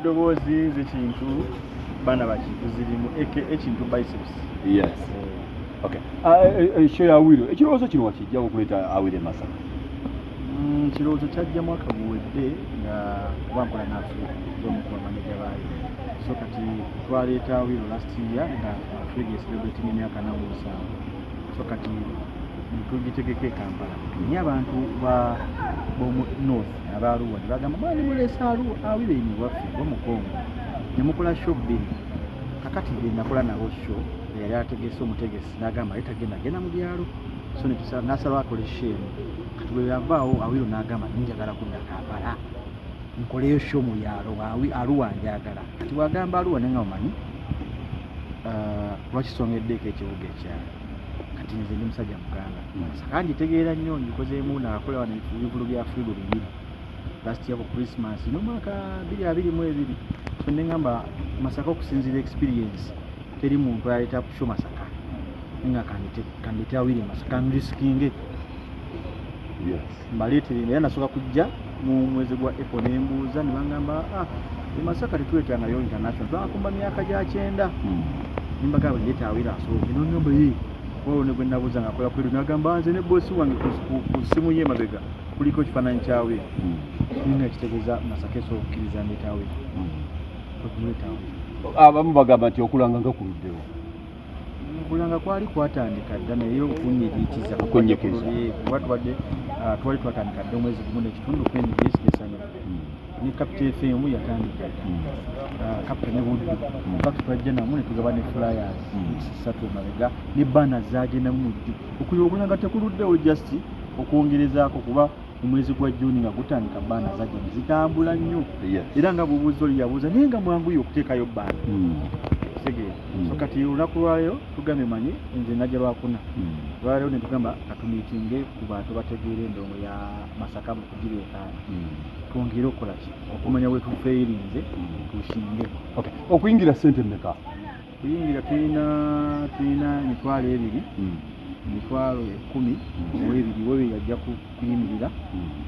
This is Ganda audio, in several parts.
Dobozi z'ekintu bana bakintu zirimu ekintu biceps. Yes. Okay. Show ya Awilo. Ekirowoozo kino wakijja okuleeta Awilo Masaka. Kirowoozo kyajja mwaka guwedde nga bampola n'Africa z'omukulu manager baayo. So kati twaleeta Awilo last year nga Africa celebrating emyaka 47. So kati tugitegeke Kampala. Naye abantu b'omu North ab'Arua ne bagamba mwani muleesa Awilo eno waffe w'Omukongo ne mukola show bbiri. Kakati be nakola nabo show yali ategese omutegesi n'agamba genda mu byalo. So n'asaba akole shemu. Kati bwe yavaawo Awilo n'agamba njagala kudda Kampala nkoleyo show mu byalo Arua njagala. Kati wagamba Arua nenga omanyi lwakisongeddeeko ekibuga ekyalo. Kati nze ndi musajja muganda Masaka ngitegeera nnyo ngikozeemu n'akola wano ebivulu bya Africa bibiri last year for Christmas n'omwaka 2022. So nengamba Masaka okusinziira experience teri muntu ayita show Masaka nga kandite Awilo Masaka nriskinge. Yes. Mbaleetere naye nasooka kujja mu mwezi gwa April ne mbuuza ne bangamba Masaka tetuleetangayo international twakumba myaka gya 9. Nimbagamba leeta Awilo asooke n'ongamba ne gwe nabuuza nga akola kweri n'agamba nze ne boosi wange ku ssimu ye mabega kuliko ekifaananyi kya Awilo. Nina ekitegeeza Masaka esookkiriza ndeeta Awilo. Abamu bagamba nti okulanga nga kuluddewo. Okulanga kwali kwatandika dda naye okunnyigiikiza kuba twali twatandika dda omwezi gumu n'ekitundu okwenyigiikiza ne Capital FM yatandika Capital ne Buddu twajja namu ne tugaba ne flyers 3 mabega ne bana zagenda mu mujju okulanga tekuluddewo just okwongerezaako kuba omwezi gwa June nga gutandika bana zagenda zitambula nnyo era nga bubuuzo yabuuza naye nga mwanguyo okuteekayo bana. So kati olunaku lwaleero tugambe manyi nze najja lwakuna lwaleero ne tugamba katumiitinge ku bantu bategeera endongo ya Masaka mu kugireeta twongere okukola ki okumanya bwe tufeerinze tushinge. Okuyingira ssente mmeka? Kuyingira tulina emitwalo 2 emitwalo 10 ow'ebiri yajja kuyimirira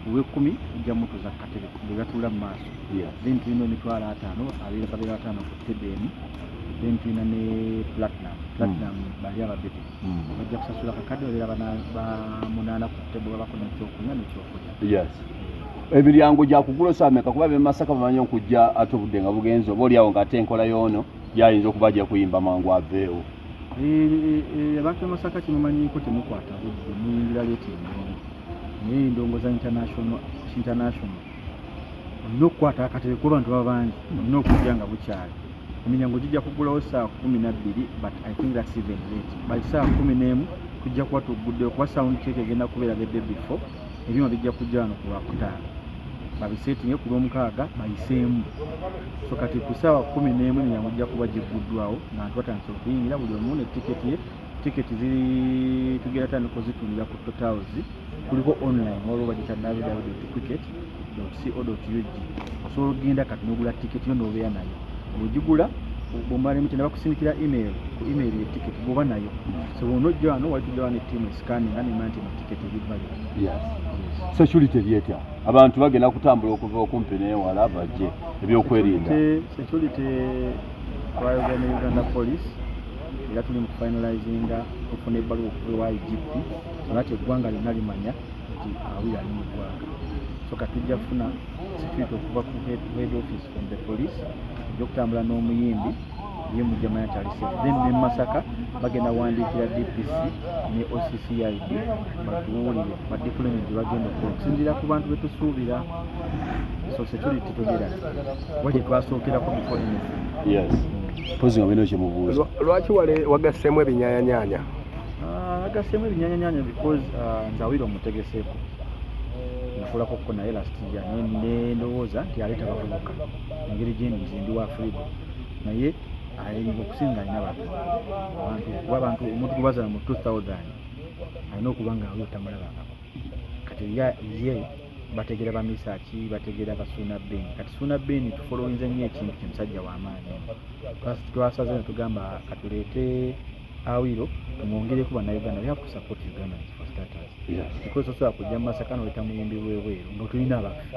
ow'e10 ojja moto za katebe bwe batula mu maaso. Then tulina emitwalo 5 abeera 5 ku tebeni. Then tulina ne platinum bali ababiri bajja kusasula kakadde babeera bamunaana ku tebo babako n'ekyokunywa n'ekyokulya. Yes. Emiryango gya kugula osameka kuba be Masaka bamanyi okujja ate obudde nga bugenze oba oli awo ng'ate enkola y'ono gyayinza okuba ajja kuyimba mangu aveewo. Abantu be Masaka kimumanyiiko temukwata budde muyingira leeti naye endongoza international olina okukwata akatebe kuba abantu baba bangi olina okujja nga bukyali. Emiryango gijja kugulawo saa 12 but I think that's even late. By saa 11 tujja kuba tuguddeyo kuba sound check egenda kubeera the day before ebyuma bijja kujja wano ku Lwakutaano babiseetinge ku Lwomukaaga bayiseemu. So kati ku saawa 11 emiryango gijja kuba giguddwawo ng'abantu batandise okuyingira buli omu ne tiketi ye. Tiketi ziri tugenda tandika ozitundira ku Totals kuliko online waliwo bagita www.ticket.co.ug. osobola okugenda kati n'ogula tiketi yo n'obeera nayo bw'ogigula bw'omala emiti ne bakusindikira email ku email ye tiketi bw'oba nayo. So onojja wano wali tujja wano ettiimu esikaninga nemanya nti tiketi ebivayo. Security lyetya abantu bagenda kutambula okuva okumpi n'ewala bajje ebyokwerinda. Security twayogera ne Uganda Police era tuli mu kufinalizinga okufuna ebbaluwa okuva ewa IGP sonati eggwanga lyonna limanya nti Awilo ali mu ggwanga. So kati tujja kufuna security okuva ku head office from the police okutambula n'omuyimbi ye mujja manya nti ali safe. Then ne Masaka bagenda wandiikira DPC ne OCCID batuwulire ba deployment gye bagenda okukola okusinziira ku bantu be tusuubira. So security tugera wagye twasookerako before anything. Yes. Pozi nga bino kyemubuuza lwaki wagasseemu ebinyaanyanya? Agasseemu ebinyaanyanya because nze Awilo omutegeseeko nakolako ko naye last year ne ndowooza nti aleeta bavubuka engeri gyendize ndi wa Africa naye okusinga alina kuba abantu omuntu gubazala mu 2000 alina okuba nga Awilo tamulabangako. Kati ye bategeera ba Misaki bategeera ba Suna Ben. Kati Suna Ben tufolowinze nnyo ekintu kye musajja w'amaanyi. Twasaze ne tugamba katuleete Awiro tumwongereko bannayuganda we have to support Uganda for starters. Yes. Because osobola kujja mu Masaka n'oleeta muyimbi w'ebweru nga tulina abaffe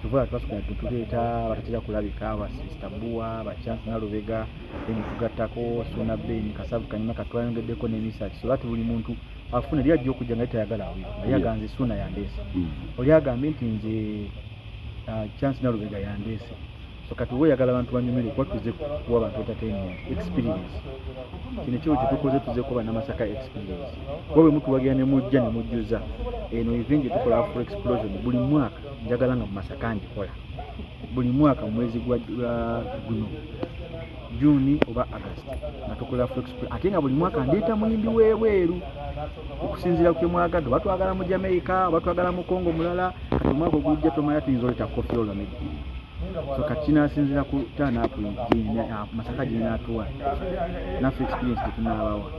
tuvola twasukula tuleeta batatera kulabika aba Sister Bua Bachance Nalubega then tugattako Suna Ben Kasavu Kanyima katwayongeddeko n'emisaati so lati buli muntu afuna eri ajja okujja nga tayagala Awiro naye aganze Suna yandeese oli agambye nti nze Chance Nalubega yandeese so kati oyagala abantu banyumire kuba tuze kuwa abantu entertainment experience kino kyo kitukoze tuze kuba na Masaka experience wowe mtu wagenda ne mujja ne mujjuza eno event tukola Afro Explosion buli mwaka njagala nga mu Masaka ndikola buli mwaka mwezi gwa guno June oba August na tukola Afro Explosion ate nga buli mwaka ndeeta muyimbi w'ebweru okusinzira ku mwagadde batwagala mu Jamaica batwagala mu Congo mulala kati mwaka gujja tomaya tuyinzoleta Koffi Olomide so katina sinzira ku turn up Masaka jina atuwa na experience tunabawa